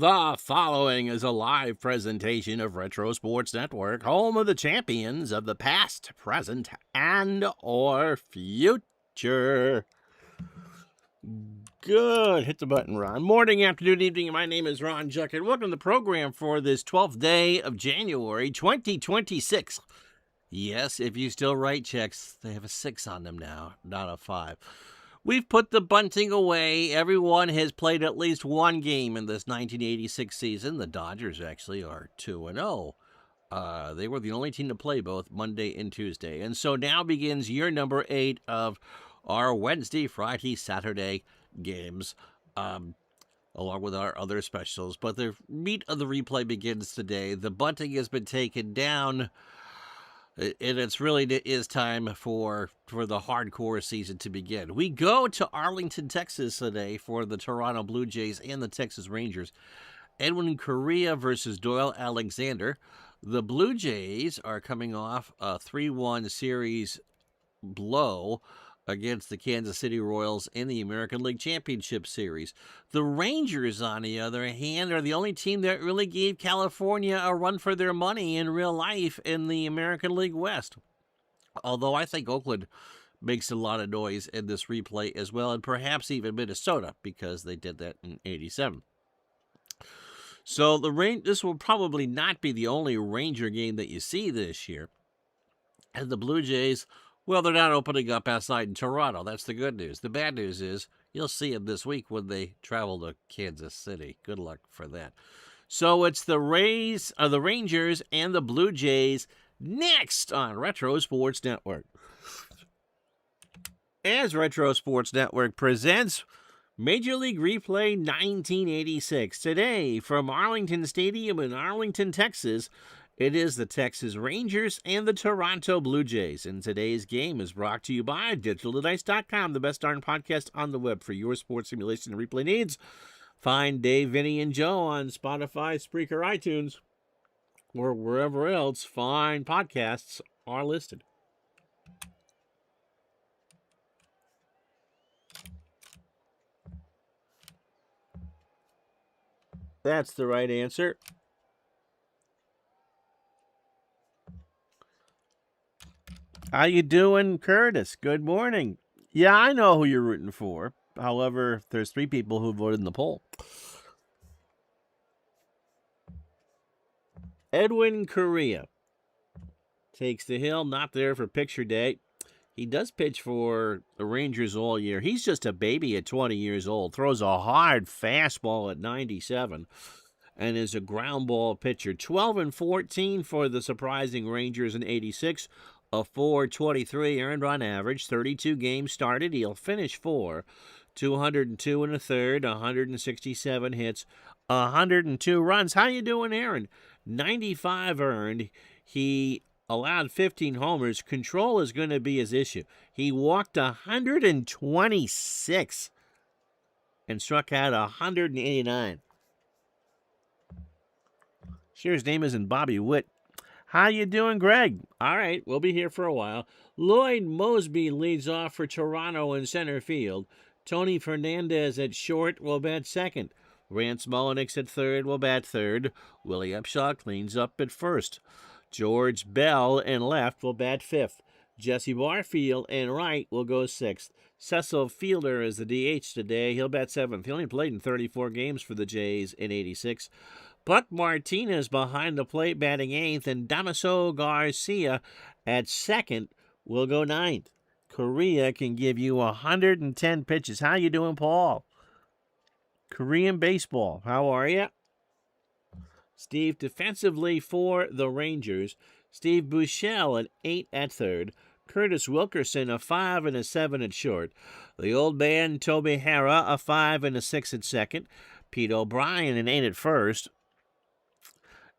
The following is a live presentation of Retro Sports Network, home of the champions of the past, present, and or future. Good. Hit the button, Ron. Morning, afternoon, evening. My name is Ron Juckett. Welcome to the program for this 12th day of January 2026. Yes, if you still write checks, they have a 6 on them now, not a 5. We've put the bunting away. Everyone has played at least one game in this 1986 season. The Dodgers actually are 2-0. They were the only team to play both Monday and Tuesday. And so now begins year number 8 of our Wednesday, Friday, Saturday games, along with our other specials. But the meat of the replay begins today. The bunting has been taken down. And it's really is time for the hardcore season to begin. We go to Arlington, Texas today for the Toronto Blue Jays and the Texas Rangers. Edwin Correa versus Doyle Alexander. The Blue Jays are coming off a 3-1 series blow against the Kansas City Royals in the American League Championship Series. The Rangers, on the other hand, are the only team that really gave California a run for their money in real life in the American League West. Although I think Oakland makes a lot of noise in this replay as well, and perhaps even Minnesota, because they did that in '87. So this will probably not be the only Ranger game that you see this year. And the Blue Jays, well, they're not opening up outside in Toronto. That's the good news. The bad news is you'll see them this week when they travel to Kansas City. Good luck for that. So it's the Rangers and the Blue Jays next on Retro Sports Network. As Retro Sports Network presents Major League Replay 1986. Today, from Arlington Stadium in Arlington, Texas, it is the Texas Rangers and the Toronto Blue Jays. And today's game is brought to you by DigitalDice.com, the best darn podcast on the web for your sports simulation and replay needs. Find Dave, Vinny, and Joe on Spotify, Spreaker, iTunes, or wherever else fine podcasts are listed. That's the right answer. How you doing, Curtis? Good morning. Yeah, I know who you're rooting for. However, there's 3 people who voted in the poll. Edwin Correa takes the hill, not there for picture day. He does pitch for the Rangers all year. He's just a baby at 20 years old. Throws a hard fastball at 97 and is a ground ball pitcher. 12-14 for the surprising Rangers in 86. A .423 earned run average, 32 games started. He'll finish for 202 and a third, 167 hits, 102 runs. How you doing, Aaron? 95 earned. He allowed 15 homers. Control is going to be his issue. He walked 126 and struck out 189. Sure, his name isn't Bobby Witt. How you doing, Greg? All right, we'll be here for a while. Lloyd Mosby leads off for Toronto in center field. Tony Fernandez at short will bat second. Rance Mulliniks at third will bat third. Willie Upshaw cleans up at first. George Bell in left will bat fifth. Jesse Barfield in right will go sixth. Cecil Fielder is the DH today. He'll bat seventh. He only played in 34 games for the Jays in 86. Buck Martinez behind the plate batting eighth, and Damaso Garcia at second will go ninth. Correa can give you 110 pitches. How you doing, Paul? Korean baseball, how are you? Steve defensively for the Rangers. Steve Buechele at 8 at third. Curtis Wilkerson a 5 and a 7 at short. The old man Toby Harrah a 5 and a 6 at second. Pete O'Brien an 8 at first.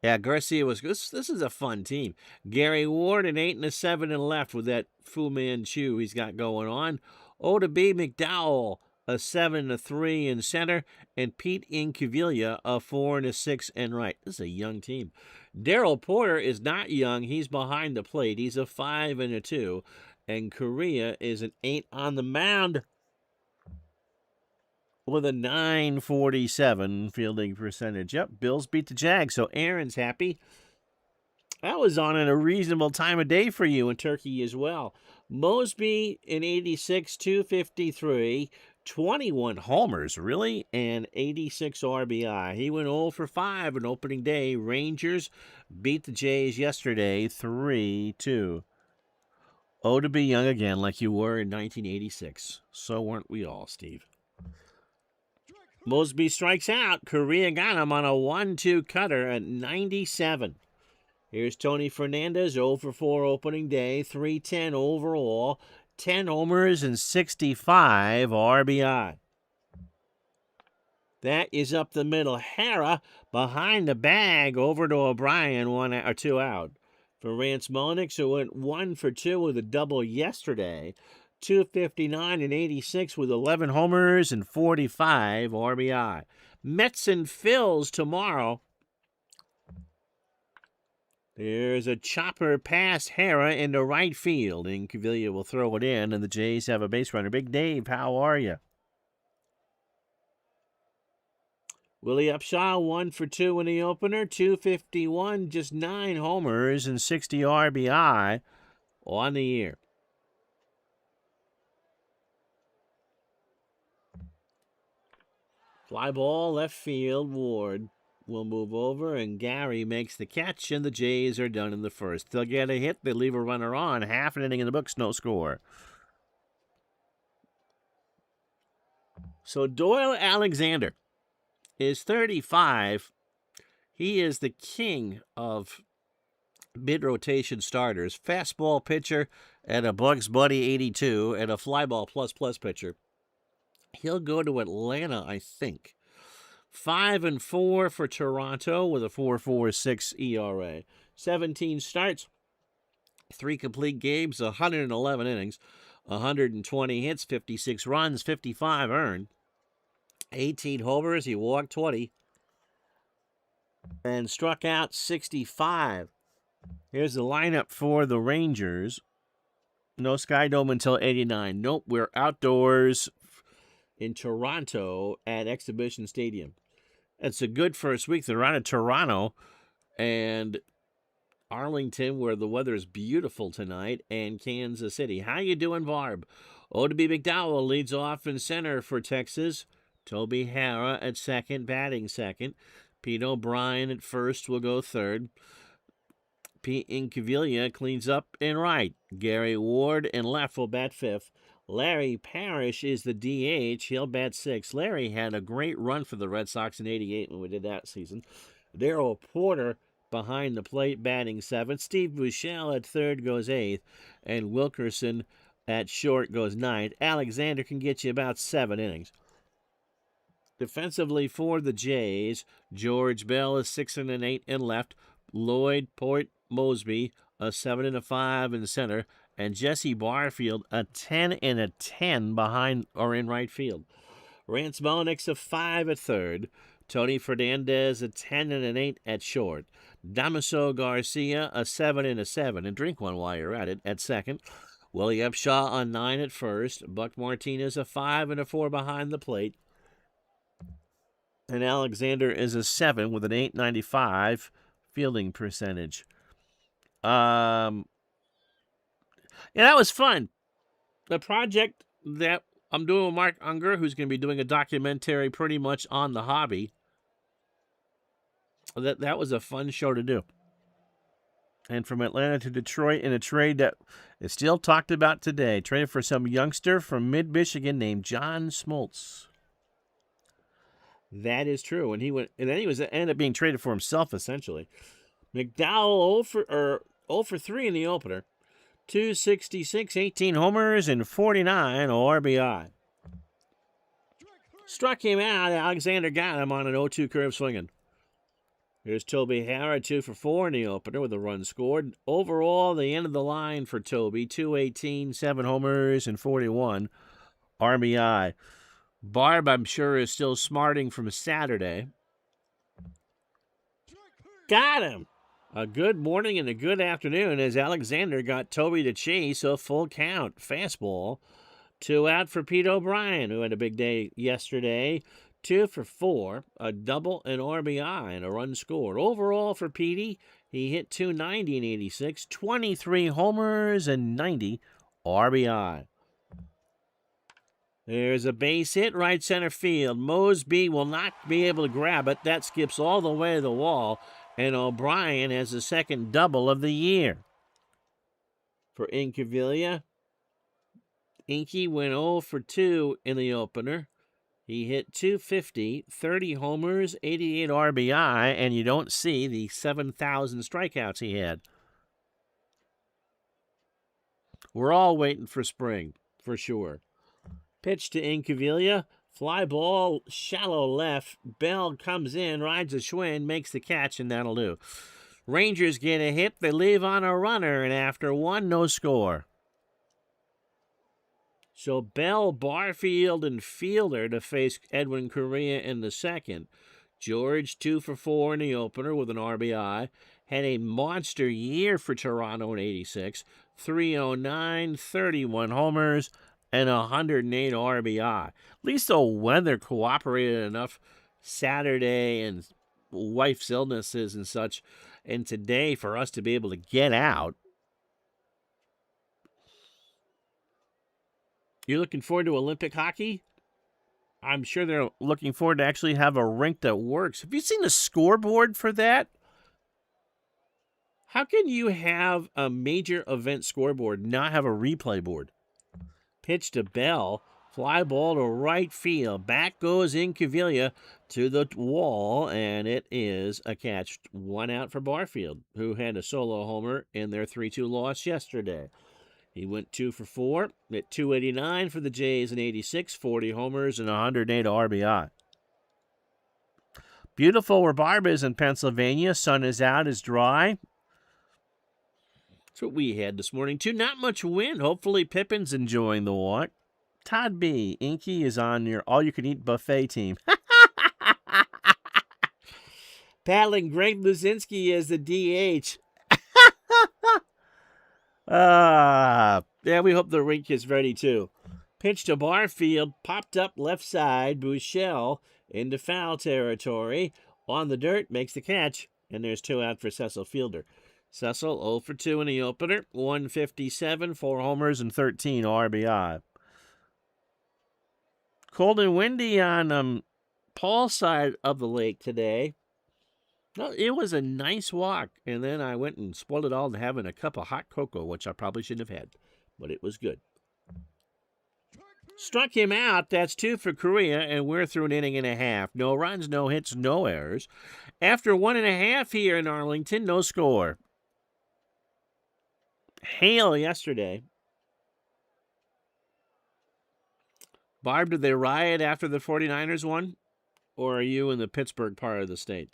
Yeah, Garcia was good. This is a fun team. Gary Ward an 8 and a 7 and left with that Fu Manchu he's got going on. Oda B. McDowell a 7 and a 3 in center, and Pete Incaviglia a 4 and a 6 in right. This is a young team. Darrell Porter is not young. He's behind the plate. He's a 5 and a 2, and Correa is an 8 on the mound. with a 947 fielding percentage. Yep, Bills beat the Jags, so Aaron's happy. That was on at a reasonable time of day for you in Turkey as well. Mosby in 86, 253, 21 homers, really, and 86 RBI. He went 0 for 5 on opening day. Rangers beat the Jays yesterday 3-2. Oh, to be young again like you were in 1986. So weren't we all, Steve? Mosby strikes out. Correa got him on a 1-2 cutter at 97. Here's Tony Fernandez, 0 for 4 opening day, 310 overall, 10 homers and 65 RBI. That is up the middle. Hara behind the bag over to O'Brien, 1 or 2 out. For Rance Mulliniks, who went 1 for 2 with a double yesterday, 259 and 86 with 11 homers and 45 RBI. Mets and Phils tomorrow. There's a chopper past Hara into right field. Incaviglia will throw it in, and the Jays have a base runner. Big Dave, how are you? Willie Upshaw, 1 for 2 in the opener, 251, just 9 homers and 60 RBI on the year. Fly ball, left field, Ward will move over, and Gary makes the catch, and the Jays are done in the first. They'll get a hit, they leave a runner on, half an inning in the books, no score. So Doyle Alexander is 35. He is the king of mid-rotation starters. Fastball pitcher and a Bugs Bunny 82 and a flyball plus pitcher. He'll go to Atlanta, I think. 5-4 for Toronto with a 4.46 ERA. 17 starts, 3 complete games, 111 innings, 120 hits, 56 runs, 55 earned, 18 homers. He walked 20 and struck out 65. Here's the lineup for the Rangers. No Sky Dome until 89. Nope, we're outdoors in Toronto at Exhibition Stadium. It's a good first week. They're out of Toronto and Arlington, where the weather is beautiful tonight, and Kansas City. How you doing, Barb? O.B. McDowell leads off in center for Texas. Toby Hara at second, batting second. Pete O'Brien at first will go third. Pete Incaviglia cleans up in right. Gary Ward in left will bat fifth. Larry Parrish is the DH. He'll bat sixth. Larry had a great run for the Red Sox in 88 when we did that season. Darrell Porter behind the plate batting seventh. Steve Buechele at third goes eighth. And Wilkerson at short goes ninth. Alexander can get you about 7 innings. Defensively for the Jays, George Bell is 6 and an 8 in left. Lloyd, Port, Mosby, a 7 and a 5 in center. And Jesse Barfield, a 10 and a 10 behind or in right field. Rance Mulliniks, a 5 at third. Tony Fernandez, a 10 and an 8 at short. Damaso Garcia, a 7 and a 7. And drink one while you're at it, at second. Willie Upshaw, a 9 at first. Buck Martinez, a 5 and a 4 behind the plate. And Alexander is a 7 with an 895 fielding percentage. Yeah, that was fun. The project that I'm doing with Mark Unger, who's going to be doing a documentary pretty much on the hobby, that was a fun show to do. And from Atlanta to Detroit in a trade that is still talked about today. Traded for some youngster from mid-Michigan named John Smoltz. That is true. And then he ended up being traded for himself, essentially. McDowell 0 for 3 in the opener. 266, 18 homers, and 49 RBI. Struck him out. Alexander got him on an 0-2 curve swinging. Here's Toby Hara, 2 for 4 in the opener with a run scored. Overall, the end of the line for Toby, 218, 7 homers, and 41 RBI. Barb, I'm sure, is still smarting from Saturday. Got him! A good morning and a good afternoon as Alexander got Toby to chase a full count. Fastball 2 out for Pete O'Brien, who had a big day yesterday. 2 for 4, a double, an RBI, and a run scored. Overall for Petey, he hit .290 in 86, 23 homers and 90 RBI. There's a base hit right center field. Mosby will not be able to grab it. That skips all the way to the wall, and O'Brien has the second double of the year. For Incaviglia, Inky went 0 for 2 in the opener. He hit .250, 30 homers, 88 RBI, and you don't see the 7,000 strikeouts he had. We're all waiting for spring, for sure. Pitch to Incaviglia. Fly ball, shallow left. Bell comes in, rides a Schwinn, makes the catch, and that'll do. Rangers get a hit. They leave on a runner, and after 1, no score. So Bell, Barfield, and Fielder to face Edwin Correa in the second. George, 2 for 4 in the opener with an RBI. Had a monster year for Toronto in 86. 309, 31 homers, and 108 RBI. At least the weather cooperated enough Saturday and wife's illnesses and such, and today for us to be able to get out. You're looking forward to Olympic hockey? I'm sure they're looking forward to actually have a rink that works. Have you seen the scoreboard for that? How can you have a major event scoreboard not have a replay board? Pitch to Bell. Fly ball to right field. Back goes Incaviglia to the wall, and it is a catch. 1 out for Barfield, who had a solo homer in their 3-2 loss yesterday. He went 2 for 4 at .289 for the Jays in 86, 40 homers and 108 RBI. Beautiful where Barb is in Pennsylvania. Sun is out, is dry. That's what we had this morning, too. Not much wind. Hopefully Pippin's enjoying the walk. Todd B. Inky is on your all-you-can-eat buffet team. Paddling Greg Luzinski as the DH. Yeah, we hope the rink is ready, too. Pitch to Barfield. Popped up left side. Bouchel into foul territory. On the dirt, makes the catch. And there's 2 out for Cecil Fielder. Cecil 0 for 2 in the opener. 157, 4 homers, and 13 RBI. Cold and windy on Paul's side of the lake today. Well, it was a nice walk, and then I went and spoiled it all to having a cup of hot cocoa, which I probably shouldn't have had, but it was good. Struck him out. That's 2 for Correa, and we're through an inning and a half. No runs, no hits, no errors. After 1.5 here in Arlington, no score. Hail yesterday. Barb, did they riot after the 49ers won? Or are you in the Pittsburgh part of the state?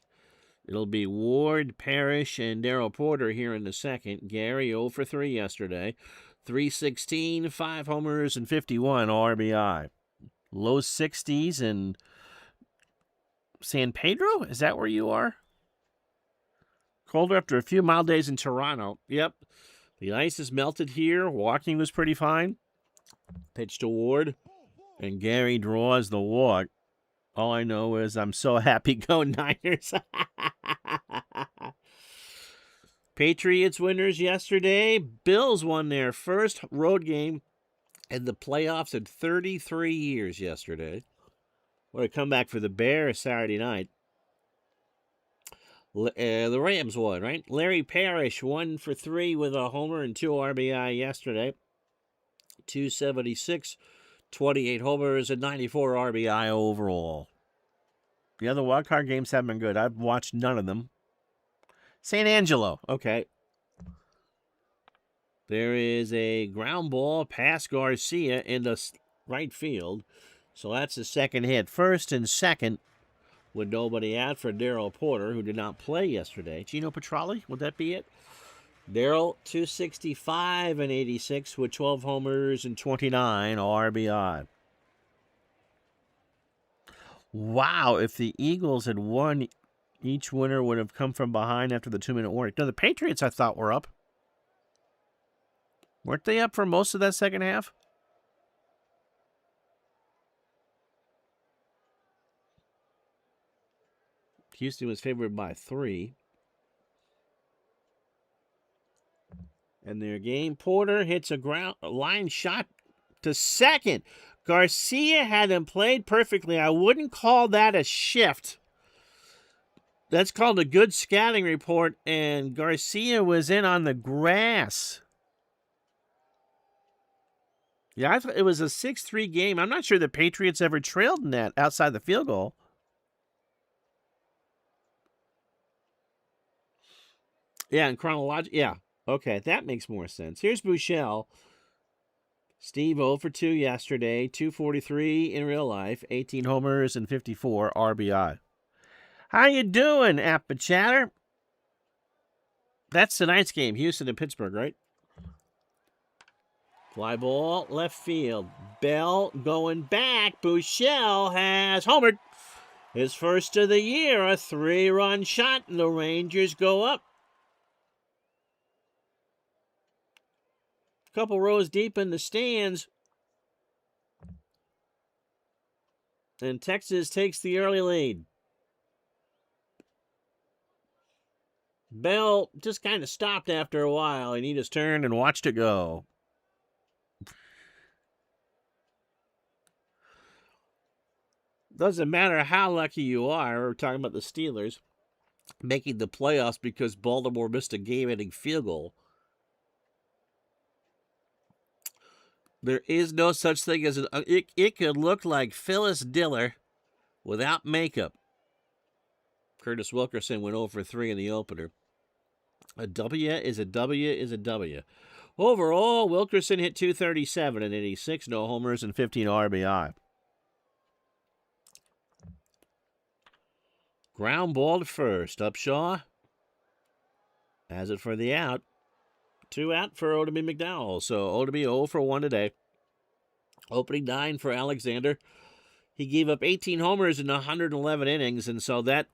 It'll be Ward, Parrish, and Darrell Porter here in the second. Gary 0 for 3 yesterday. 316, 5 homers, and 51 RBI. Low 60s in San Pedro? Is that where you are? Colder after a few mild days in Toronto. Yep. The ice is melted here. Walking was pretty fine. Pitch to Ward. And Gary draws the walk. All I know is I'm so happy. Go Niners. Patriots winners yesterday. Bills won their first road game in the playoffs in 33 years yesterday. What a comeback for the Bears Saturday night. The Rams won, right? Larry Parrish 1 for 3 with a homer and 2 RBI yesterday. 276, 28 homers, and 94 RBI overall. The other wildcard games haven't been good. I've watched none of them. San Angelo. Okay. There is a ground ball past Garcia into right field. So that's the second hit. First and second with nobody out for Darrell Porter, who did not play yesterday. Gino Petralli, would that be it? Darrell, 265 and 86 with 12 homers and 29 RBI. Wow, if the Eagles had won, each winner would have come from behind after the 2-minute warning. No, the Patriots, I thought, were up. Weren't they up for most of that second half? Houston was favored by 3. And their game, Porter hits a line shot to second. Garcia had him played perfectly. I wouldn't call that a shift. That's called a good scouting report, and Garcia was in on the grass. Yeah, I thought it was a 6-3 game. I'm not sure the Patriots ever trailed in that outside the field goal. Yeah, and chronological. Yeah, okay, that makes more sense. Here's Buechele. Steve 0 for 2 yesterday, 243 in real life, 18 homers and 54 RBI. How you doing, Appa Chatter? That's tonight's game, Houston and Pittsburgh, right? Fly ball, left field. Bell going back. Buechele has homered. His first of the year, a 3-run shot, and the Rangers go up. Couple rows deep in the stands. And Texas takes the early lead. Bell just kind of stopped after a while, and he just turned and watched it go. Doesn't matter how lucky you are. We're talking about the Steelers making the playoffs because Baltimore missed a game-ending field goal. There is no such thing as it could look like Phyllis Diller without makeup. Curtis Wilkerson went 0 for 3 in the opener. A W is a W is a W. Overall, Wilkerson hit 237 and 86, no homers and 15 RBI. Ground ball to first. Upshaw has it for the out. 2 out for Odemy McDowell. So Odemy 0 for 1 today. Opening 9 for Alexander. He gave up 18 homers in 111 innings, and so that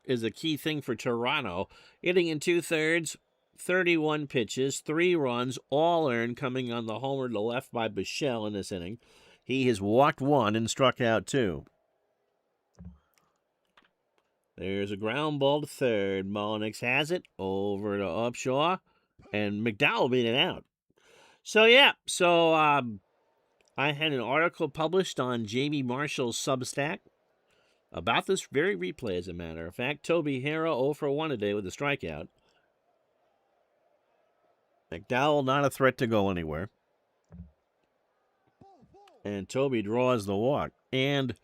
is a key thing for Toronto. Hitting in 2/3, 31 pitches, 3 runs, all earned, coming on the homer to left by Buechele in this inning. He has walked 1 and struck out 2. There's a ground ball to third. Mullenix has it over to Upshaw, and McDowell beat it out. So, yeah. So, I had an article published on Jamie Marshall's Substack about this very replay, as a matter of fact. Toby Harrah 0 for 1 today with a strikeout. McDowell not a threat to go anywhere. And Toby draws the walk. And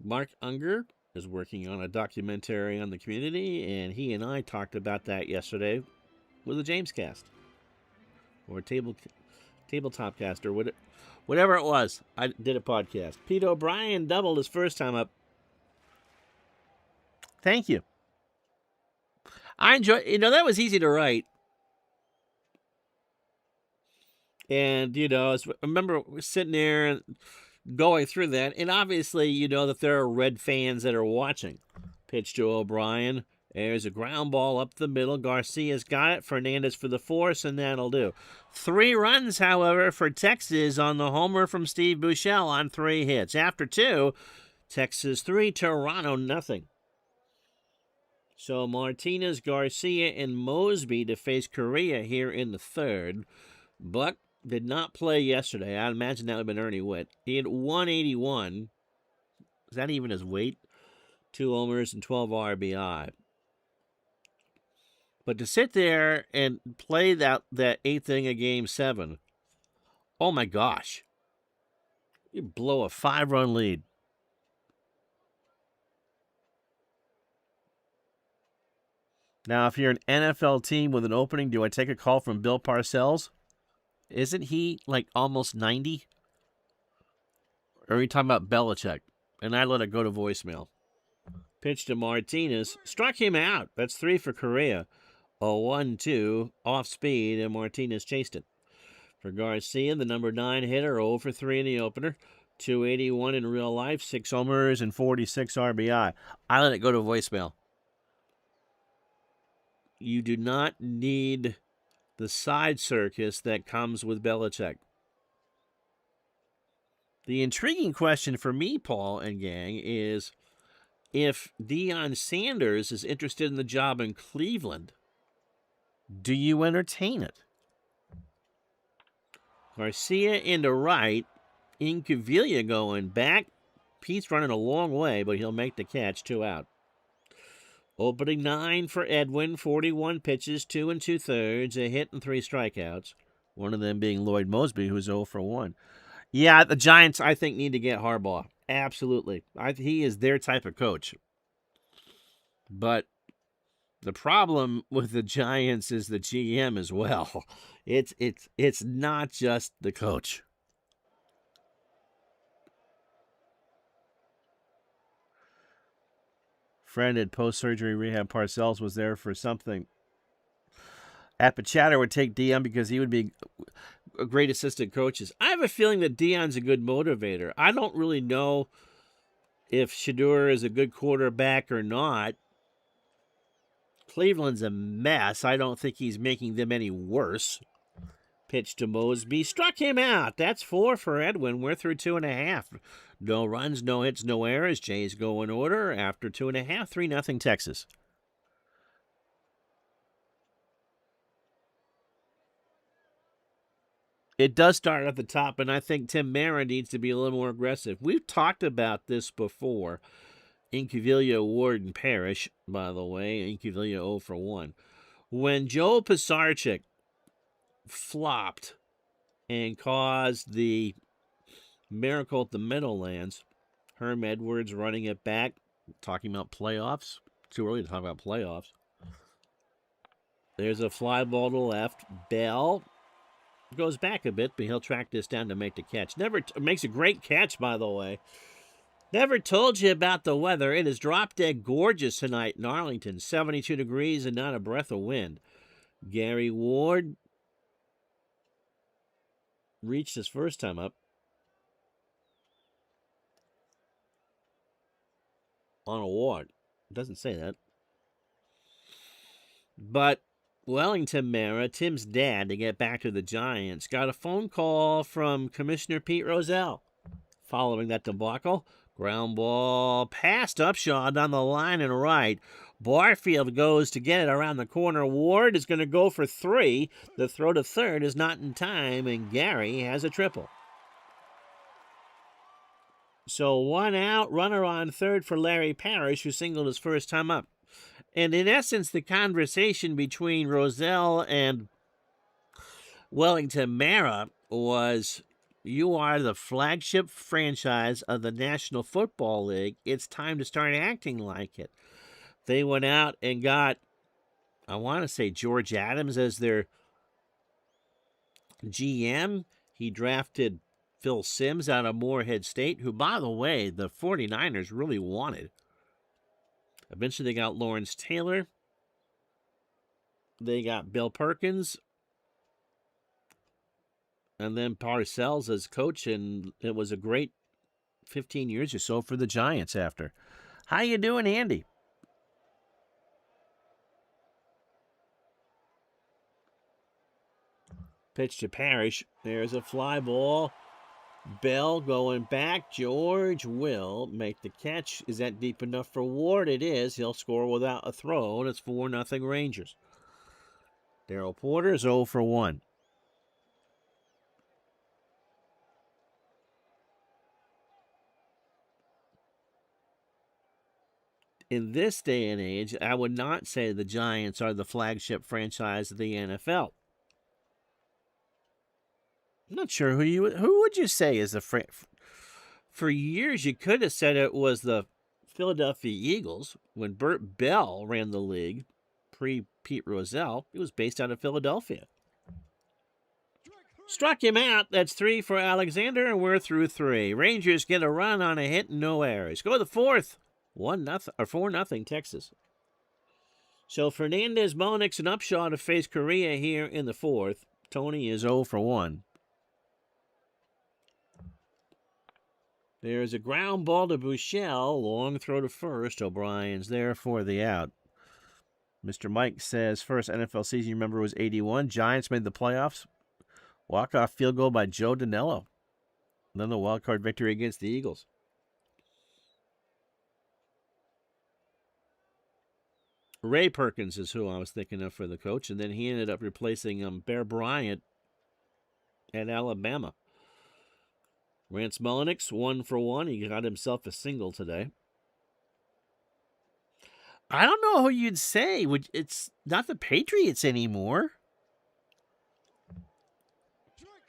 Mark Unger is working on a documentary on the community, and he and I talked about that yesterday with a James cast. Or tabletop cast, or whatever it was. I did a podcast. Pete O'Brien doubled his first time up. Thank you. I enjoy, that was easy to write. And, I remember sitting there and going through that. And obviously, you know that there are Red fans that are watching. Pitch to O'Brien. There's a ground ball up the middle. Garcia's got it. Fernandez for the force, and that'll do. 3 runs, however, for Texas on the homer from Steve Buechele on 3 hits. After 2, Texas 3, Toronto nothing. So Martinez, Garcia, and Mosby to face Correa here in the 3rd. Buck did not play yesterday. I imagine that would have been Ernie Witt. He had 181. Is that even his weight? 2 homers and 12 RBI. But to sit there and play that 8th inning of Game 7, oh my gosh. You blow a 5-run lead. Now, if you're an NFL team with an opening, do I take a call from Bill Parcells? Isn't he like almost 90? Or are we talking about Belichick? And I let it go to voicemail. Pitch to Martinez. Struck him out. That's 3 for Correa. A 1-2 off speed, and Martinez chased it. For Garcia, the number 9 hitter, 0 for 3 in the opener. 281 in real life, 6 homers and 46 RBI. I let it go to voicemail. You do not need the side circus that comes with Belichick. The intriguing question for me, Paul and gang, is if Deion Sanders is interested in the job in Cleveland, do you entertain it? Garcia into right. Incaviglia going back. Pete's running a long way, but he'll make the catch. 2 out. Opening 9 for Edwin. 41 pitches, 2 2/3, a hit and 3 strikeouts. One of them being Lloyd Mosby, who's 0 for 1. Yeah, the Giants, I think, need to get Harbaugh. Absolutely. He is their type of coach. But the problem with the Giants is the GM as well. It's not just the coach. Friend at post-surgery rehab Parcells was there for something. Appichatter would take Deion because he would be a great assistant coaches. I have a feeling that Deion's a good motivator. I don't really know if Shedeur is a good quarterback or not. Cleveland's a mess. I don't think he's making them any worse. Pitch to Mosby. Struck him out. That's 4 for Edwin. We're through 2.5. No runs, no hits, no errors. Jays go in order after 2.5. 3-0 Texas. It does start at the top, and I think Tim Mara needs to be a little more aggressive. We've talked about this before. Incaviglia, Ward, and Parrish, by the way. Incaviglia 0 for 1. When Joe Pisarcik flopped and caused the miracle at the Meadowlands, Herm Edwards running it back, talking about playoffs. Too early to talk about playoffs. There's a fly ball to left. Bell goes back a bit, but he'll track this down to make the catch. Makes a great catch, by the way. Never told you about the weather. It is drop dead gorgeous tonight in Arlington. 72 degrees and not a breath of wind. Gary Ward reached his first time up on a walk. It doesn't say that. But Wellington Mara, Tim's dad, to get back to the Giants, got a phone call from Commissioner Pete Rozelle. Following that debacle, ground ball past Upshaw down the line and right. Barfield goes to get it around the corner. Ward is going to go for 3. The throw to third is not in time, and Gary has a triple. So 1 out, runner on third for Larry Parrish, who singled his first time up. And in essence, the conversation between Rozelle and Wellington Mara was, you are the flagship franchise of the National Football League. It's time to start acting like it. They went out and got, I want to say, George Adams as their GM. He drafted Phil Simms out of Morehead State, who, by the way, the 49ers really wanted. Eventually, they got Lawrence Taylor. They got Bill Perkins. And then Parcells as coach, and it was a great 15 years or so for the Giants after. How you doing, Andy? Pitch to Parrish. There's a fly ball. Bell going back. George will make the catch. Is that deep enough for Ward? It is. He'll score without a throw, and it's 4-0 Rangers. Darrell Porter is 0 for 1. In this day and age, I would not say the Giants are the flagship franchise of the NFL. I'm not sure who would you say is the for years you could have said it was the Philadelphia Eagles when Burt Bell ran the league pre-Pete Rozelle. It was based out of Philadelphia. Struck him out. That's 3 for Alexander, and we're through 3. Rangers get a run on a hit and no errors. Go to the 4th. 4-0 Texas. So Fernandez, Monix, and Upshaw to face Correa here in the 4th. Tony is 0 for 1. There's a ground ball to Buechele. Long throw to first. O'Brien's there for the out. Mr. Mike says first NFL season you remember was 81. Giants made the playoffs. Walk-off field goal by Joe Danello. And then the wild card victory against the Eagles. Ray Perkins is who I was thinking of for the coach, and then he ended up replacing Bear Bryant at Alabama. Rance Mullenix, 1 for 1. He got himself a single today. I don't know who you'd say. It's not the Patriots anymore.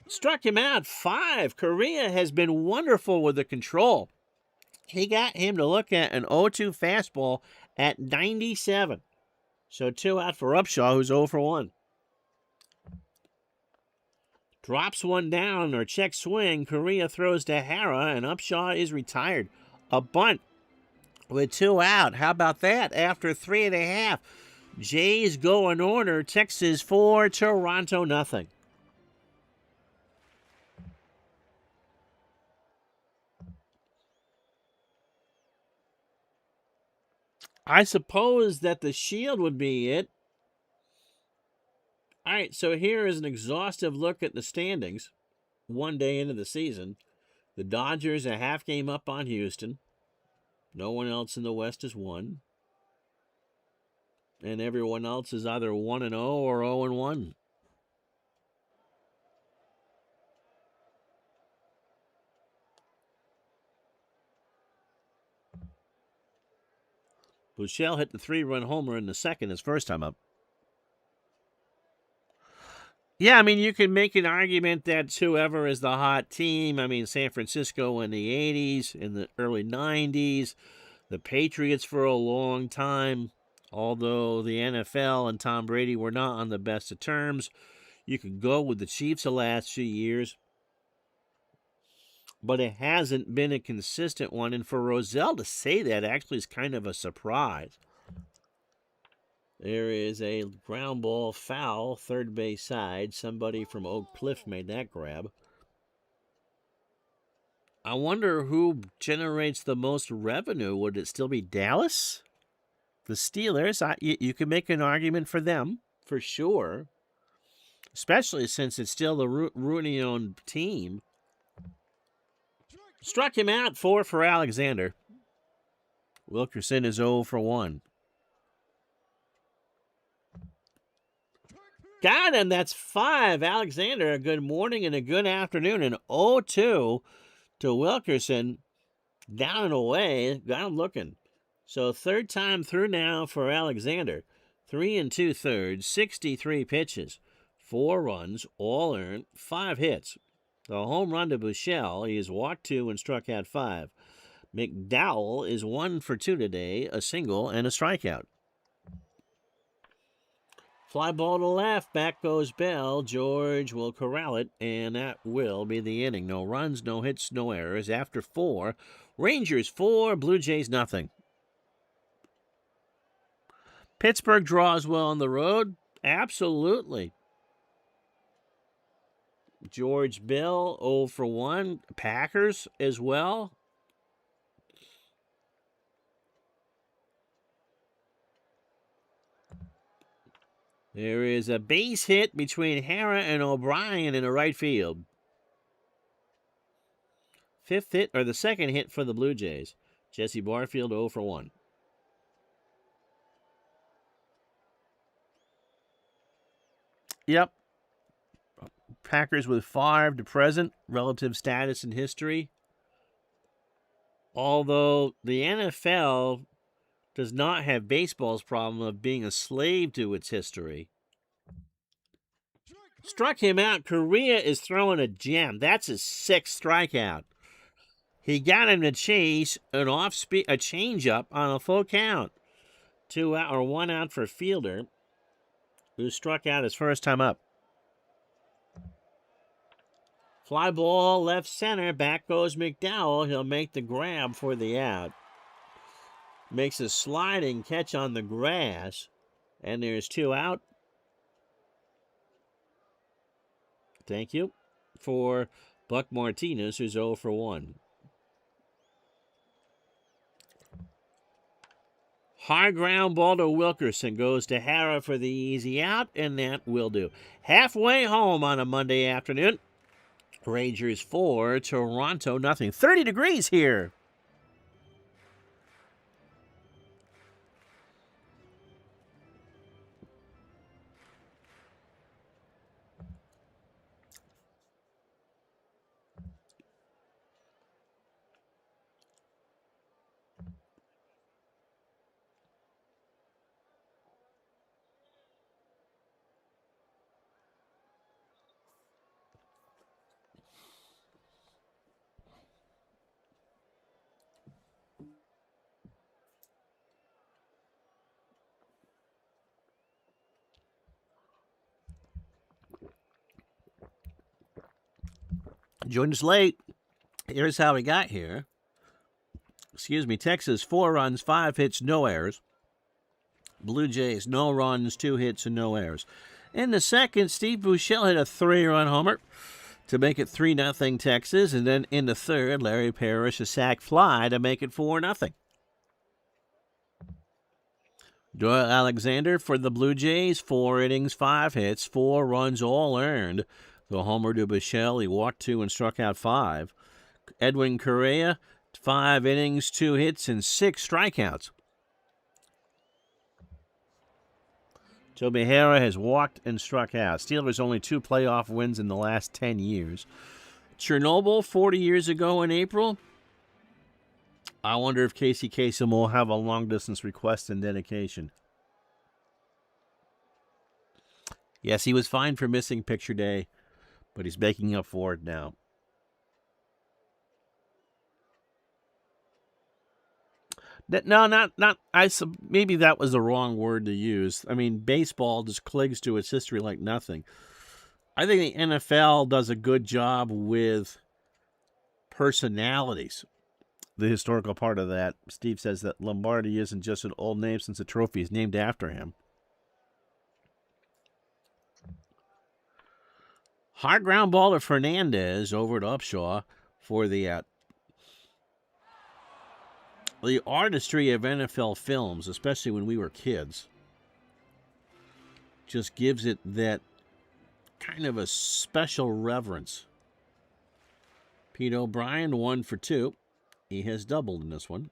Struck him out 5. Correa has been wonderful with the control. He got him to look at an 0-2 fastball at 97. So 2 out for Upshaw, who's 0 for 1. Drops one down or check swing. Correa throws to Hara, and Upshaw is retired. A bunt with 2 out. How about that? After 3.5. Jays go in order. Texas 4, Toronto nothing. I suppose that the Shield would be it. All right, so here is an exhaustive look at the standings. 1 day into the season. The Dodgers a half game up on Houston. No one else in the West has won. And everyone else is either 1-0 or 0-1. Buechele hit the 3-run homer in the second, his first time up. Yeah, I mean, you can make an argument that whoever is the hot team, I mean, San Francisco in the 80s, in the early 90s, the Patriots for a long time, although the NFL and Tom Brady were not on the best of terms. You could go with the Chiefs the last few years, but it hasn't been a consistent one. And for Rozelle to say that actually is kind of a surprise. There is a ground ball foul, third base side. Somebody from Oak Cliff made that grab. I wonder who generates the most revenue. Would it still be Dallas? The Steelers? You can make an argument for them, for sure. Especially since it's still the Rooney-owned team. Struck him out, 4 for Alexander. Wilkerson is 0 for 1. Got him. That's 5. Alexander, a good morning and a good afternoon. And 0-2 to Wilkerson. Down and away. Got him looking. So third time through now for Alexander. 3 2/3, 63 pitches. 4 runs, all earned, 5 hits. The home run to Buechele. He has walked 2 and struck out 5. McDowell is 1 for 2 today, a single and a strikeout. Fly ball to left, back goes Bell. George will corral it, and that will be the inning. No runs, no hits, no errors. After 4, Rangers 4, Blue Jays nothing. Pittsburgh draws well on the road. Absolutely. George Bell 0 for 1. Packers as well. There is a base hit between Hara and O'Brien in the right field. 5th hit, or the second hit for the Blue Jays. Jesse Barfield 0 for 1. Yep. Packers with Favre to present, relative status and history. Although the NFL does not have baseball's problem of being a slave to its history. Struck him out. Correa is throwing a gem. That's his 6th strikeout. He got him to chase an a changeup on a full count. 2 out or 1 out for Fielder, who struck out his first time up. Fly ball left center. Back goes McDowell. He'll make the grab for the out. Makes a sliding catch on the grass. And there's 2 out. Thank you for Buck Martinez, who's 0 for 1. High ground ball to Wilkerson. Goes to Hara for the easy out, and that will do. Halfway home on a Monday afternoon. Rangers 4, Toronto nothing. 30 degrees here. Joined us late. Here's how we got here. Texas, 4 runs, 5 hits, no errors. Blue Jays, no runs, 2 hits, and no errors. In the second, Steve Buechele hit a 3-run homer to make it 3-0 Texas. And then in the third, Larry Parrish a sac fly to make it 4-0. Doyle Alexander for the Blue Jays, 4 innings, 5 hits, 4 runs all earned. The homer to Buechele, he walked 2 and struck out 5. Edwin Correa, 5 innings, 2 hits, and 6 strikeouts. Joe Behera has walked and struck out. Steelers only 2 playoff wins in the last 10 years. Chernobyl, 40 years ago in April. I wonder if Casey Kasem will have a long-distance request and dedication. Yes, he was fined for missing picture day, but he's making up for it now. Maybe that was the wrong word to use. I mean, baseball just clings to its history like nothing. I think the NFL does a good job with personalities. The historical part of that, Steve says that Lombardi isn't just an old name since the trophy is named after him. Hard ground ball to Fernandez over to Upshaw for the artistry of NFL films, especially when we were kids, just gives it that kind of a special reverence. Pete O'Brien, 1 for 2. He has doubled in this one.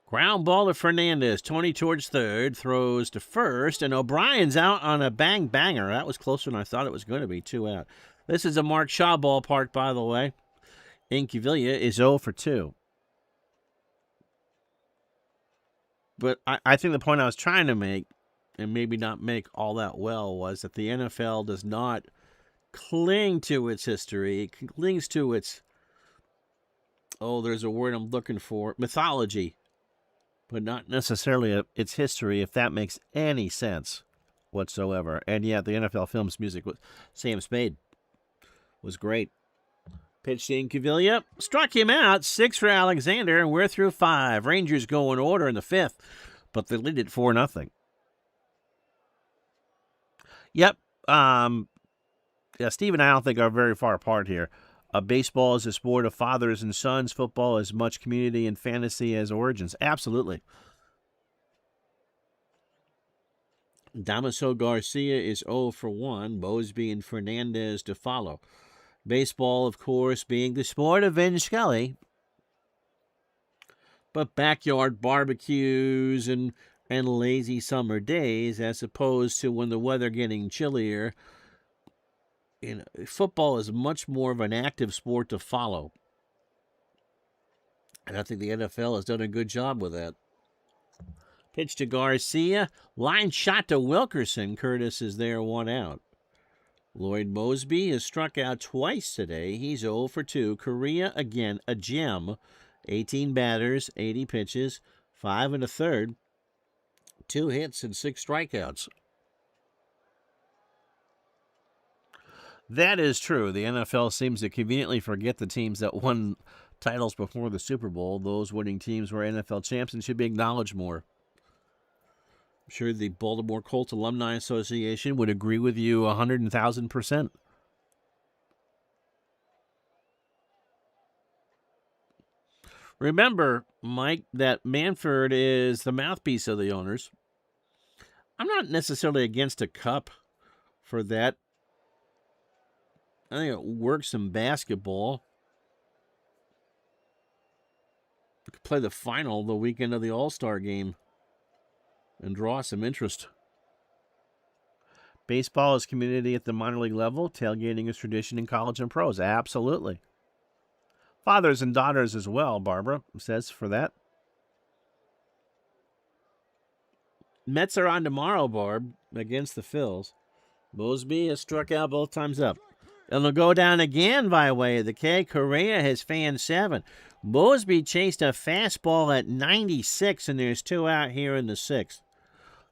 Ground ball to Fernandez. Tony towards third. Throws to first. And O'Brien's out on a bang-banger. That was closer than I thought it was going to be. 2 out. This is a Mark Shaw ballpark, by the way. Incaviglia is 0 for 2. But I think the point I was trying to make, and maybe not make all that well, was that the NFL does not cling to its history. It clings to its, there's a word I'm looking for, mythology, but not necessarily its history, if that makes any sense whatsoever. And yet the NFL Films music with Sam Spade was great. Pitch to Incaviglia, struck him out, 6 for Alexander, and we're through 5. Rangers go in order in the 5th, but they lead it 4-0. Yep, yeah, Steve and I don't think are very far apart here. Baseball is a sport of fathers and sons. Football is much community and fantasy as origins. Absolutely. Damaso Garcia is 0 for 1. Mosby and Fernandez to follow. Baseball, of course, being the sport of Vin Scully. But backyard barbecues and lazy summer days, as opposed to when the weather getting chillier, football is much more of an active sport to follow. And I think the NFL has done a good job with that. Pitch to Garcia. Line shot to Wilkerson. Curtis is there, 1 out. Lloyd Mosby has struck out twice today. He's 0 for 2. Correa, again, a gem. 18 batters, 80 pitches, 5 1/3. 2 hits and 6 strikeouts. That is true. The NFL seems to conveniently forget the teams that won titles before the Super Bowl. Those winning teams were NFL champs and should be acknowledged more. I'm sure the Baltimore Colts Alumni Association would agree with you 100,000%. Remember, Mike, that Manfred is the mouthpiece of the owners. I'm not necessarily against a cup for that. I think it works in basketball. We could play the final the weekend of the All-Star game and draw some interest. Baseball is community at the minor league level. Tailgating is tradition in college and pros. Absolutely. Fathers and daughters as well, Barbara says for that. Mets are on tomorrow, Barb, against the Phils. Mosby has struck out both times up. And they'll go down again by way of the K. Correa has fanned 7. Mosby chased a fastball at 96, and there's 2 out here in the 6th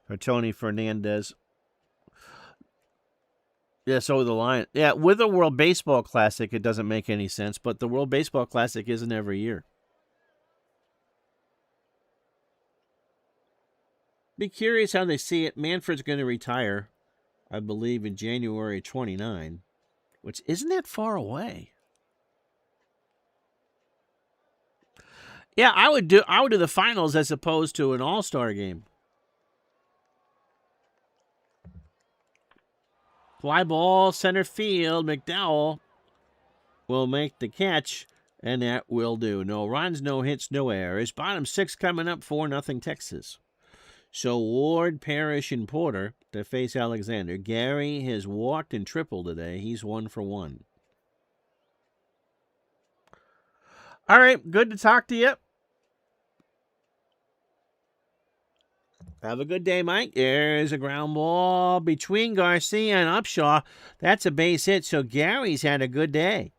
for Tony Fernandez. Yeah, so the Lions. Yeah, with the World Baseball Classic, it doesn't make any sense, but the World Baseball Classic isn't every year. Be curious how they see it. Manfred's going to retire, I believe, in January 29, which isn't that far away. Yeah, I would do the finals as opposed to an all-star game. Fly ball, center field. McDowell will make the catch, and that will do. No runs, no hits, no errors. Bottom six coming up, 4-0 Texas. So Ward, Parrish, and Porter to face Alexander. Gary has walked and tripled today. He's 1 for 1. All right, good to talk to you. Have a good day, Mike. There's a ground ball between Garcia and Upshaw. That's a base hit, so Gary's had a good day.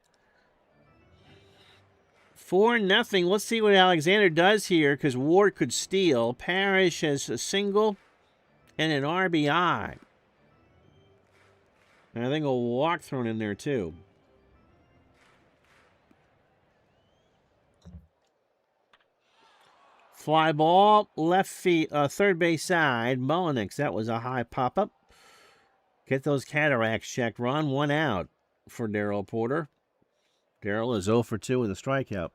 4-0. Let's see what Alexander does here because Ward could steal. Parrish has a single and an RBI. And I think a walk thrown in there, too. Fly ball, left feet, third base side. Mullenix, that was a high pop-up. Get those cataracts checked. Ron, 1 out for Darrell Porter. Darrell is 0 for 2 with a strikeout.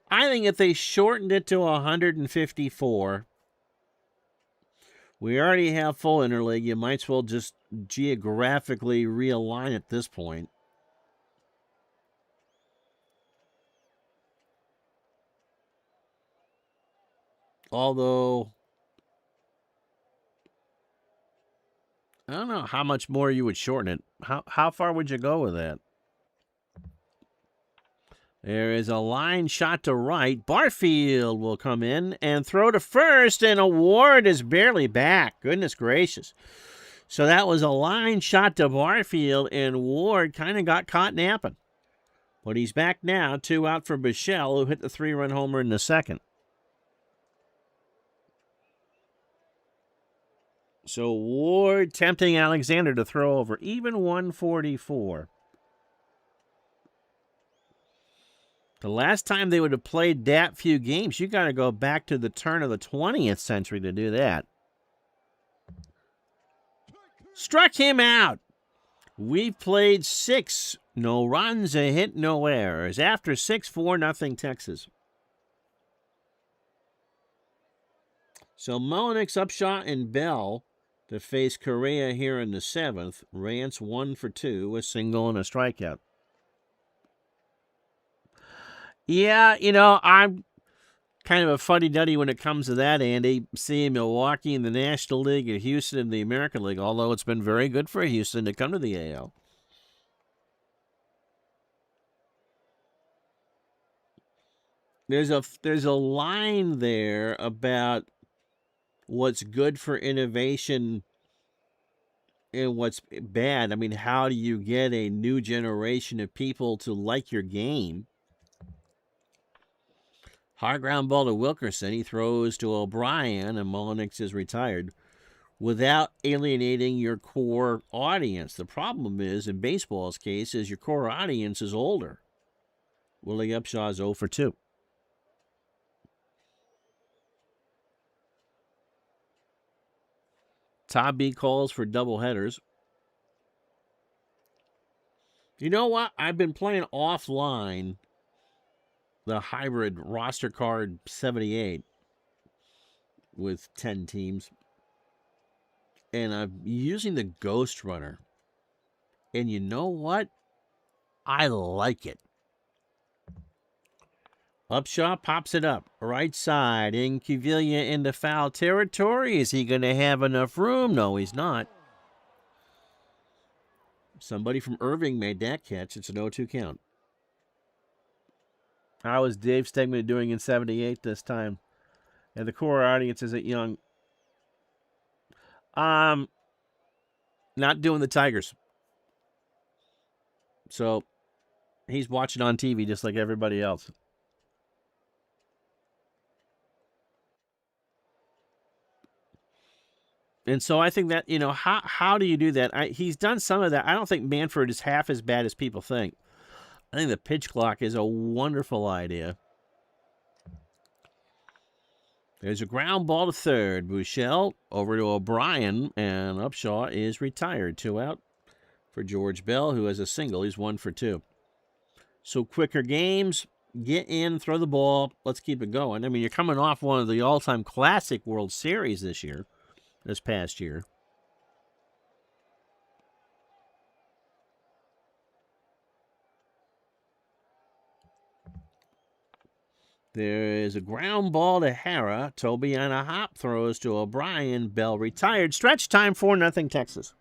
I think if they shortened it to 154, we already have full interleague. You might as well just geographically realign at this point. Although, I don't know how much more you would shorten it. How far would you go with that? There is a line shot to right. Barfield will come in and throw to first, and Ward is barely back. Goodness gracious. So that was a line shot to Barfield, and Ward kind of got caught napping. But he's back now, 2 out for Bichelle, who hit the 3-run homer in the second. So Ward tempting Alexander to throw over, even 144. The last time they would have played that few games, you got to go back to the turn of the 20th century to do that. Struck him out. We've played 6. No runs, a hit, no errors. After 6, 4-0 Texas. So Mullenix, Upshot, and Bell to face Correa here in the 7th. Rance 1 for 2, a single and a strikeout. Yeah, I'm kind of a fuddy-duddy when it comes to that, Andy. Seeing Milwaukee in the National League and Houston in the American League, although it's been very good for Houston to come to the AL. There's a line there about what's good for innovation and what's bad. I mean, how do you get a new generation of people to like your game? High ground ball to Wilkerson. He throws to O'Brien, and Mullenix is retired without alienating your core audience. The problem is, in baseball's case, is your core audience is older. Willie Upshaw's 0 for 2. Todd B calls for doubleheaders. You know what? I've been playing offline the hybrid roster card 78 with 10 teams. And I'm using the Ghost Runner. And you know what? I like it. Upshaw pops it up. Right side. Incaviglia into foul territory. Is he going to have enough room? No, he's not. Somebody from Irving made that catch. It's an 0-2 count. How is Dave Stegman doing in 78 this time? And the core audience isn't young. Not doing the Tigers. So he's watching on TV just like everybody else. And so I think that, how do you do that? He's done some of that. I don't think Manfred is half as bad as people think. I think the pitch clock is a wonderful idea. There's a ground ball to third. Bouchel over to O'Brien, and Upshaw is retired. 2 out for George Bell, who has a single. He's 1 for 2. So quicker games, get in, throw the ball. Let's keep it going. I mean, you're coming off one of the all-time classic World Series this past year. There is a ground ball to Hara. Toby on a hop throws to O'Brien. Bell retired. Stretch time, 4-0 Texas.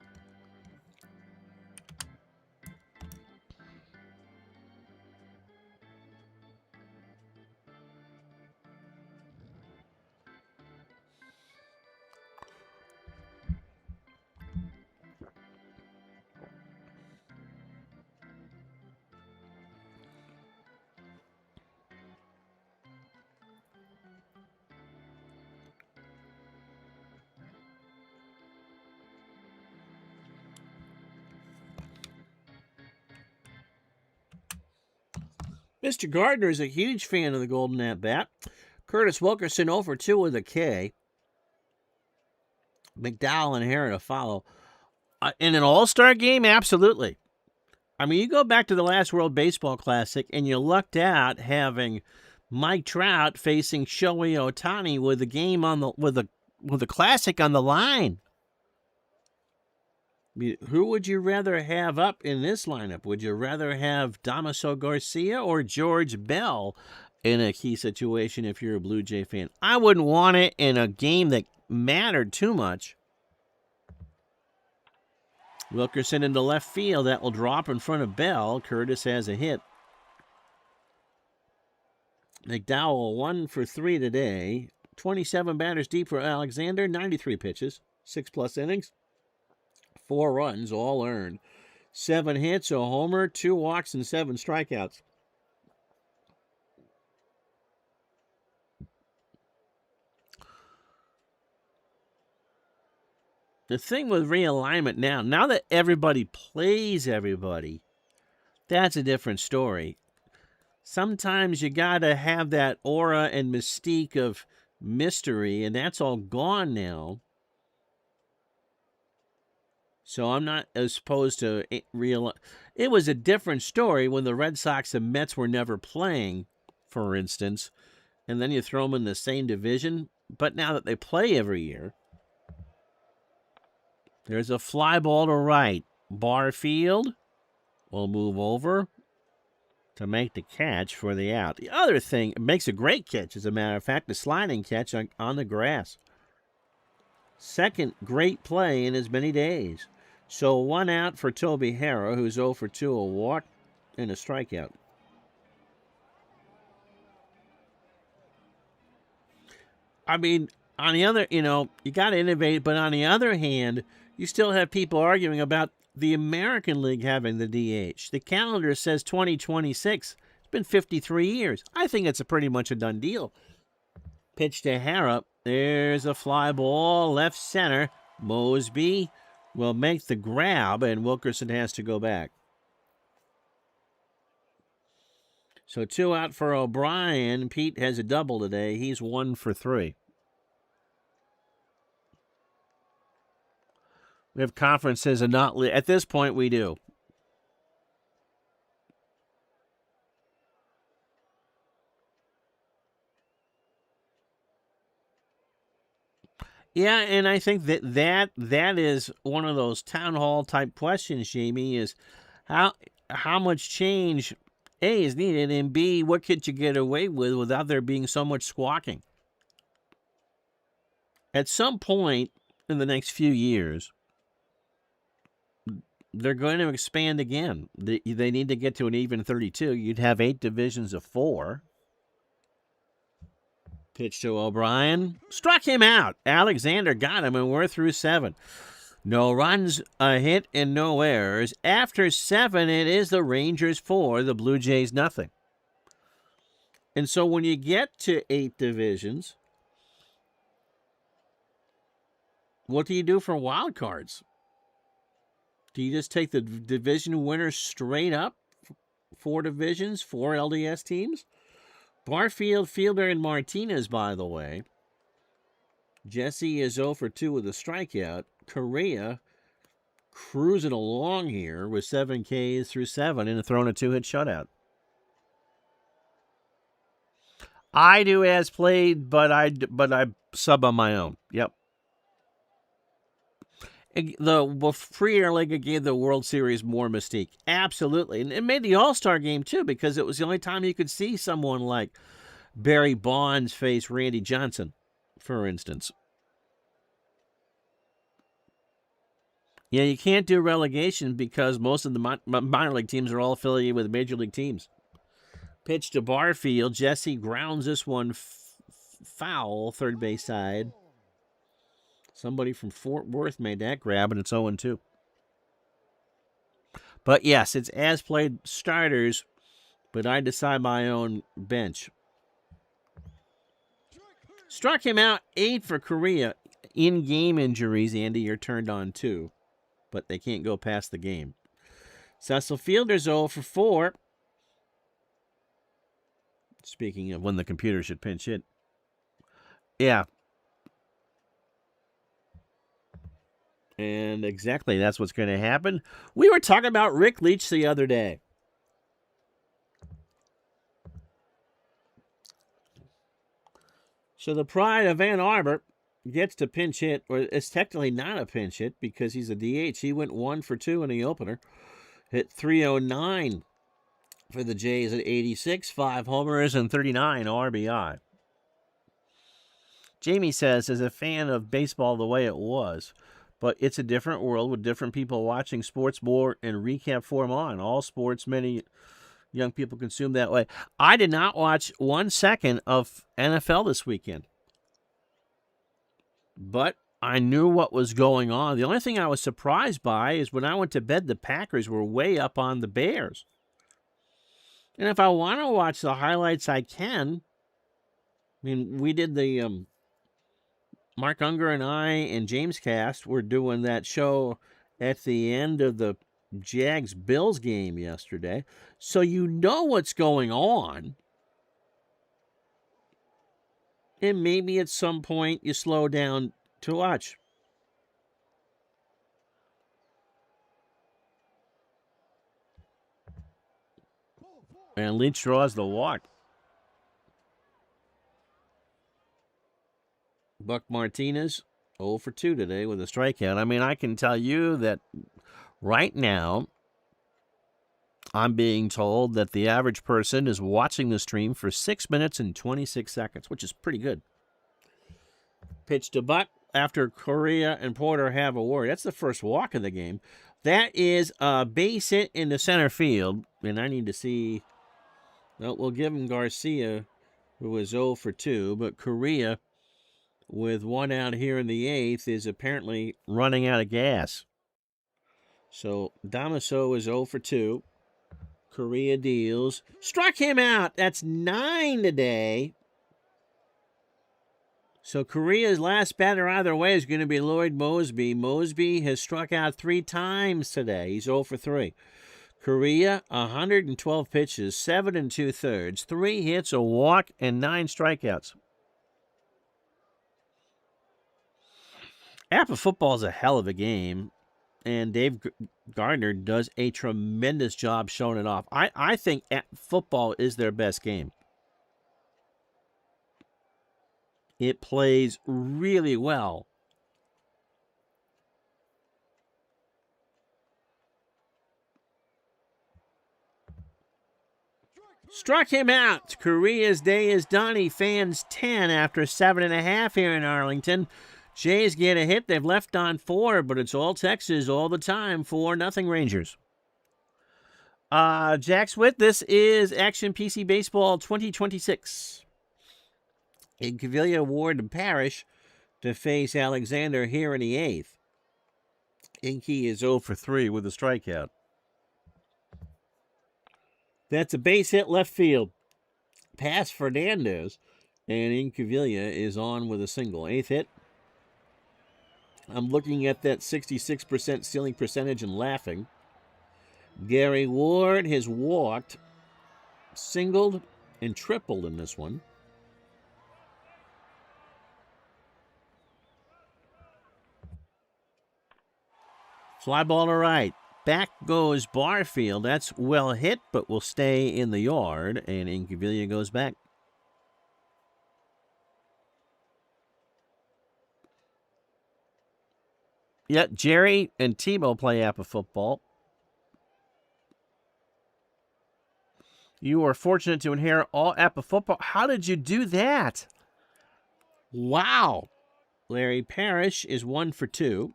Mr. Gardner is a huge fan of the Golden at bat. Curtis Wilkerson 0 for 2 with a K. McDowell and Hara to follow. In an all-star game, absolutely. I mean, you go back to the last World Baseball Classic, and you lucked out having Mike Trout facing Shohei Ohtani with a game with a classic on the line. Who would you rather have up in this lineup? Would you rather have Damaso Garcia or George Bell in a key situation if you're a Blue Jay fan? I wouldn't want it in a game that mattered too much. Wilkerson into left field. That will drop in front of Bell. Curtis has a hit. McDowell 1 for 3 today. 27 batters deep for Alexander. 93 pitches. 6+ innings. 4 runs, all earned. 7 hits, a homer, 2 walks, and 7 strikeouts. The thing with realignment now that everybody plays everybody, that's a different story. Sometimes you got to have that aura and mystique of mystery, and that's all gone now. So I'm not as opposed to real. It was a different story when the Red Sox and Mets were never playing, for instance, and then you throw them in the same division. But now that they play every year, there's a fly ball to right. Barfield will move over to make the catch for the out. The other thing, it makes a great catch, as a matter of fact, the sliding catch on the grass. Second great play in as many days. So 1 out for Toby Hara, who's 0 for 2, a walk and a strikeout. I mean, on the other, you got to innovate, but on the other hand, you still have people arguing about the American League having the DH. The calendar says 2026. It's been 53 years. I think it's pretty much a done deal. Pitch to Hara. There's a fly ball, left center. Mosby will make the grab, and Wilkerson has to go back. So 2 out for O'Brien. Pete has a double today. He's 1 for 3. We have conferences and not at this point we do. Yeah, and I think that is one of those town hall type questions, Jamie, is how much change A is needed, and B, what could you get away with without there being so much squawking? At some point in the next few years, they're going to expand again. They need to get to an even 32. You'd have 8 divisions of 4. Pitch to O'Brien. Struck him out. Alexander got him, and we're through 7. No runs, a hit, and no errors. After 7, it is the Rangers 4, the Blue Jays nothing. And so when you get to 8 divisions, What do you do for wild cards? Do you just take the division winners straight up? 4 divisions, 4 LDS teams? Barfield, Fielder, and Martinez, by the way. Jesse is 0 for 2 with a strikeout. Correa cruising along here with 7 Ks through 7 and throwing a 2-hit shutout. I do as played, but I sub on my own. Yep. The Premier League gave the World Series more mystique. Absolutely. And it made the All-Star game, too, because it was the only time you could see someone like Barry Bonds face Randy Johnson, for instance. Yeah, you can't do relegation because most of the minor league teams are all affiliated with major league teams. Pitch to Barfield. Jesse grounds this one foul, third base side. Somebody from Fort Worth made that grab, and it's 0-2. But yes, it's as played starters, but I decide my own bench. Struck him out 8 for Correa. In-game injuries, Andy, you're turned on 2, but they can't go past the game. Cecil Fielder's 0 for 4. Speaking of when the computer should pinch hit. Yeah. And exactly, that's what's going to happen. We were talking about Rick Leach the other day. So the Pride of Ann Arbor gets to pinch hit, or it's technically not a pinch hit because he's a DH. He went 1 for 2 in the opener. Hit .309 for the Jays at 86, 5 homers and 39 RBI. Jamie says, as a fan of baseball the way it was, but it's a different world with different people watching sports more in recap form on. All sports, many young people consume that way. I did not watch 1 second of NFL this weekend, but I knew what was going on. The only thing I was surprised by is when I went to bed, the Packers were way up on the Bears. And if I want to watch the highlights, I can. I mean, we did the Mark Unger and I and James Cast were doing that show at the end of the Jags-Bills game yesterday. So you know what's going on. And maybe at some point you slow down to watch. And Lynch draws the walk. Buck Martinez, 0 for 2 today with a strikeout. I mean, I can tell you that right now, I'm being told that the average person is watching the stream for 6 minutes and 26 seconds, which is pretty good. Pitch to Buck after Correa and Porter have a worry. That's the first walk of the game. That is a base hit in the center field, and I need to see. Well, we'll give him Garcia, who was 0 for 2, but Correa, with 1 out here in the 8th, is apparently running out of gas. So Damaso is 0 for 2. Correa deals. Struck him out. That's 9 today. So Correa's last batter either way is going to be Lloyd Mosby. Mosby has struck out 3 times today. He's 0 for 3. Correa, 112 pitches, 7 2/3, 3 hits, a walk, and 9 strikeouts. Apple football is a hell of a game, and Dave Gardner does a tremendous job showing it off. I think football is their best game. It plays really well. Struck him out. Correa's day is done. He fans 10 after 7.5 here in Arlington. Jays get a hit. They've left on 4, but it's all Texas all the time. 4-0 Rangers. Jack Swift, this is Action PC Baseball 2026. Incaviglia, Ward, and Parrish to face Alexander here in the 8th. Inky is 0 for 3 with a strikeout. That's a base hit left field. Pass Fernandez, and Incaviglia is on with a single. 8th hit. I'm looking at that 66% stealing percentage and laughing. Gary Ward has walked, singled, and tripled in this one. Fly ball to right. Back goes Barfield. That's well hit, but will stay in the yard. And Incaviglia goes back. Yep, Jerry and Tebow play APA football. You are fortunate to inherit all APA football. How did you do that? Wow. Larry Parrish is 1 for 2.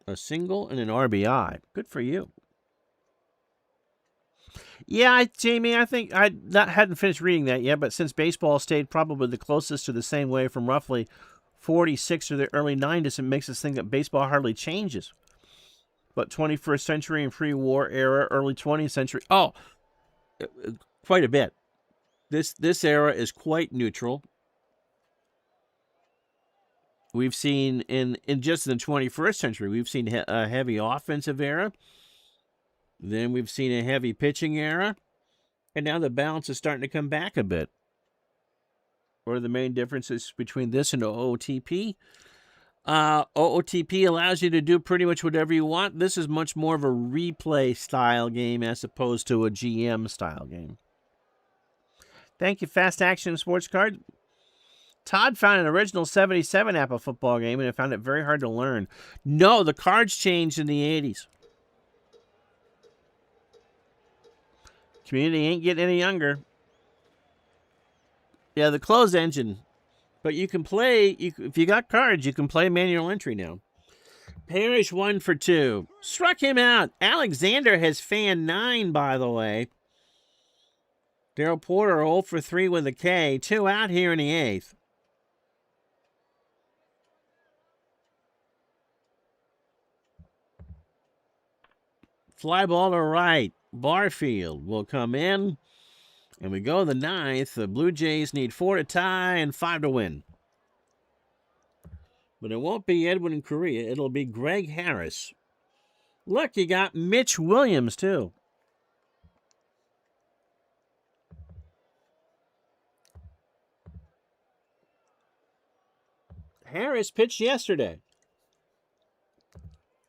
A single and an RBI. Good for you. Yeah, Jamie, I think I hadn't finished reading that yet, but since baseball stayed probably the closest to the same way from roughly 46 to the early 90s, it makes us think that baseball hardly changes. But 21st century and pre-war era, early 20th century, quite a bit. This era is quite neutral. We've seen in just the 21st century, we've seen a heavy offensive era. Then we've seen a heavy pitching era. And now the balance is starting to come back a bit. What are the main differences between this and OOTP? OOTP allows you to do pretty much whatever you want. This is much more of a replay style game as opposed to a GM style game. Thank you, Fast Action Sports Card. Todd found an original 77 APA football game and found it very hard to learn. No, the cards changed in the 80s. Community ain't getting any younger. Yeah, the closed engine. But you can play, if you got cards, you can play manual entry now. Parrish 1 for 2. Struck him out. Alexander has fan 9, by the way. Daryl Porter 0 for 3 with a K. 2 out here in the 8th. Fly ball to right. Barfield will come in. And we go the 9th. The Blue Jays need 4 to tie and 5 to win. But it won't be Edwin Correa. It'll be Greg Harris. Look, you got Mitch Williams, too. Harris pitched yesterday.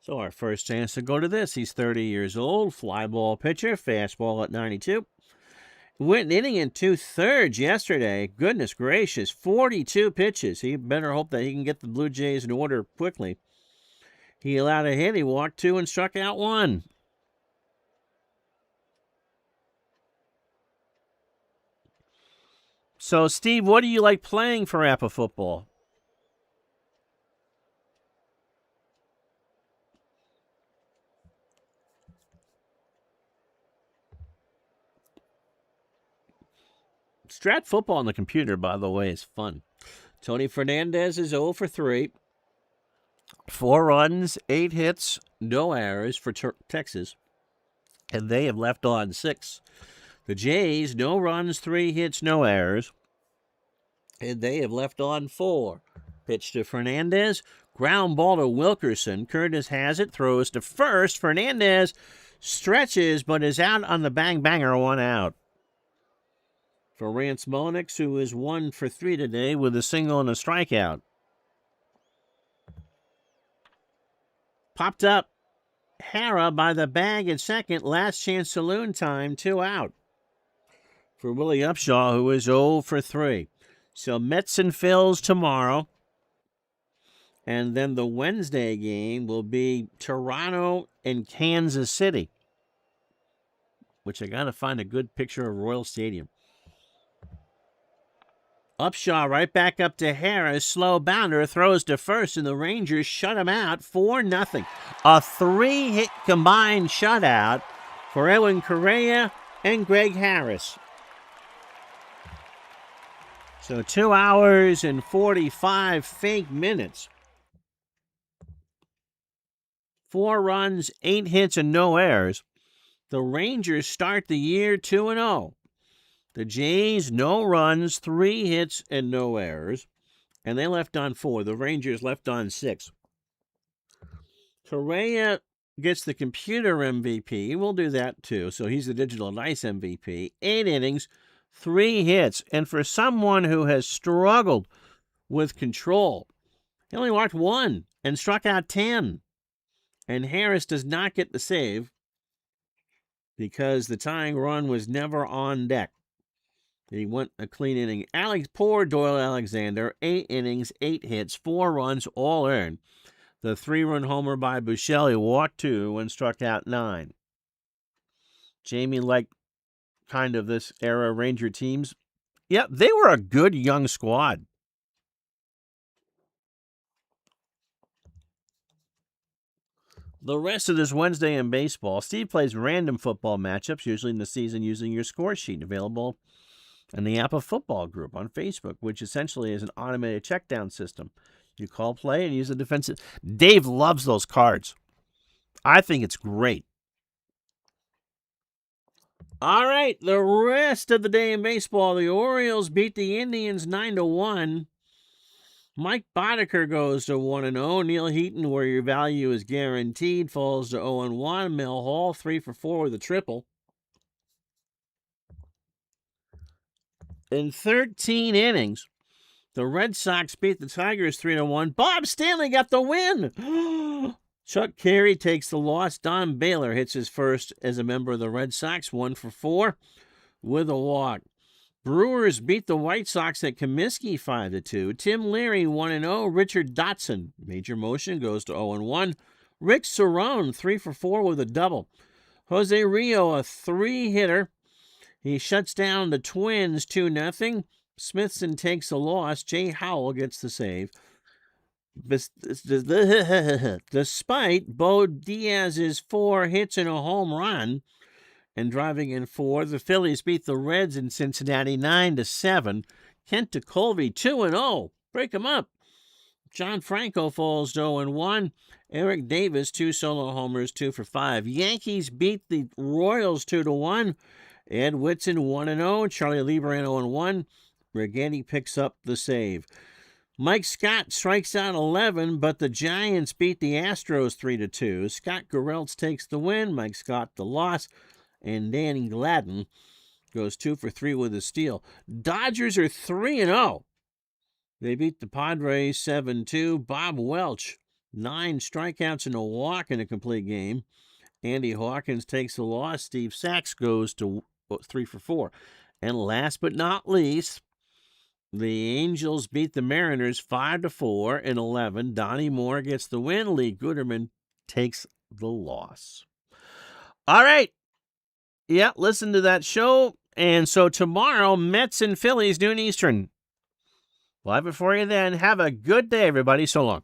So our first chance to go to this. He's 30 years old. Fly ball pitcher. Fastball at 92. Went an inning and 2/3 yesterday. Goodness gracious, 42 pitches. He better hope that he can get the Blue Jays in order quickly. He allowed a hit. He walked 2 and struck out 1. So, Steve, what do you like playing for APA football? Strat football on the computer, by the way, is fun. Tony Fernandez is 0 for 3. 4 runs, 8 hits, no errors for Texas. And they have left on 6. The Jays, no runs, 3 hits, no errors. And they have left on 4. Pitch to Fernandez. Ground ball to Wilkerson. Curtis has it. Throws to first. Fernandez stretches, but is out on the bang-banger. 1 out. For Rance Monix, who is 1 for 3 today with a single and a strikeout. Popped up. Hara by the bag at second. Last chance saloon time. 2 out. For Willie Upshaw, who is 0 for 3. So Mets and Phils tomorrow. And then the Wednesday game will be Toronto and Kansas City. Which I got to find a good picture of Royal Stadium. Upshaw right back up to Harris. Slow bounder. Throws to first, and the Rangers shut him out 4-0. A 3-hit combined shutout for Edwin Correa and Greg Harris. So 2 hours and 45 fake minutes. 4 runs, 8 hits, and no errors. The Rangers start the year 2-0. The Jays, no runs, 3 hits, and no errors. And they left on 4. The Rangers left on 6. Correa gets the computer MVP. We'll do that too. So he's the digital dice MVP. 8 innings, 3 hits. And for someone who has struggled with control, he only walked 1 and struck out 10. And Harris does not get the save because the tying run was never on deck. He went a clean inning. Poor Doyle Alexander, 8 innings, 8 hits, 4 runs, all earned. The 3-run homer by Buechele, he walked 2 and struck out 9. Jamie liked kind of this era Ranger teams. Yeah, they were a good young squad. The rest of this Wednesday in baseball, Steve plays random football matchups, usually in the season, using your score sheet available in the Apple Football group on Facebook, which essentially is an automated checkdown system. You call play and use the defensive. Dave loves those cards. I think it's great. All right, the rest of the day in baseball, the Orioles beat the Indians 9-1. Mike Boddicker goes to 1-0. Neil Heaton, where your value is guaranteed, falls to 0-1. Mel Hall, 3 for 4 with a triple. In 13 innings, the Red Sox beat the Tigers 3-1. Bob Stanley got the win. Chuck Carey takes the loss. Don Baylor hits his first as a member of the Red Sox, 1 for 4 with a walk. Brewers beat the White Sox at Comiskey 5-2. Tim Leary 1-0. Richard Dotson, major motion, goes to 0-1. Rick Cerrone 3 for 4 with a double. Jose Rio, a 3-hitter. He shuts down the Twins 2-0. Smithson takes the loss. Jay Howell gets the save. Despite Bo Diaz's 4 hits and a home run and driving in 4, the Phillies beat the Reds in Cincinnati 9-7. Kent DeColvey 2-0. Break him up. John Franco falls to 0-1. Eric Davis, 2 solo homers, 2 for 5. Yankees beat the Royals 2-1. Ed Whitson 1-0. Charlie Lieberman 0-1. Regetti picks up the save. Mike Scott strikes out 11, but the Giants beat the Astros 3-2. Scott Garrelts takes the win. Mike Scott the loss. And Danny Gladden goes 2 for 3 with a steal. Dodgers are 3-0. They beat the Padres 7-2. Bob Welch, 9 strikeouts and a walk in a complete game. Andy Hawkins takes the loss. Steve Sachs goes to 3 for 4. And last but not least, the Angels beat the Mariners 5-4 in 11. Donnie Moore gets the win. Lee Gooderman takes the loss. All right. Yeah, listen to that show. And so tomorrow, Mets and Phillies, noon Eastern. We'll have it for you then. Have a good day, everybody. So long.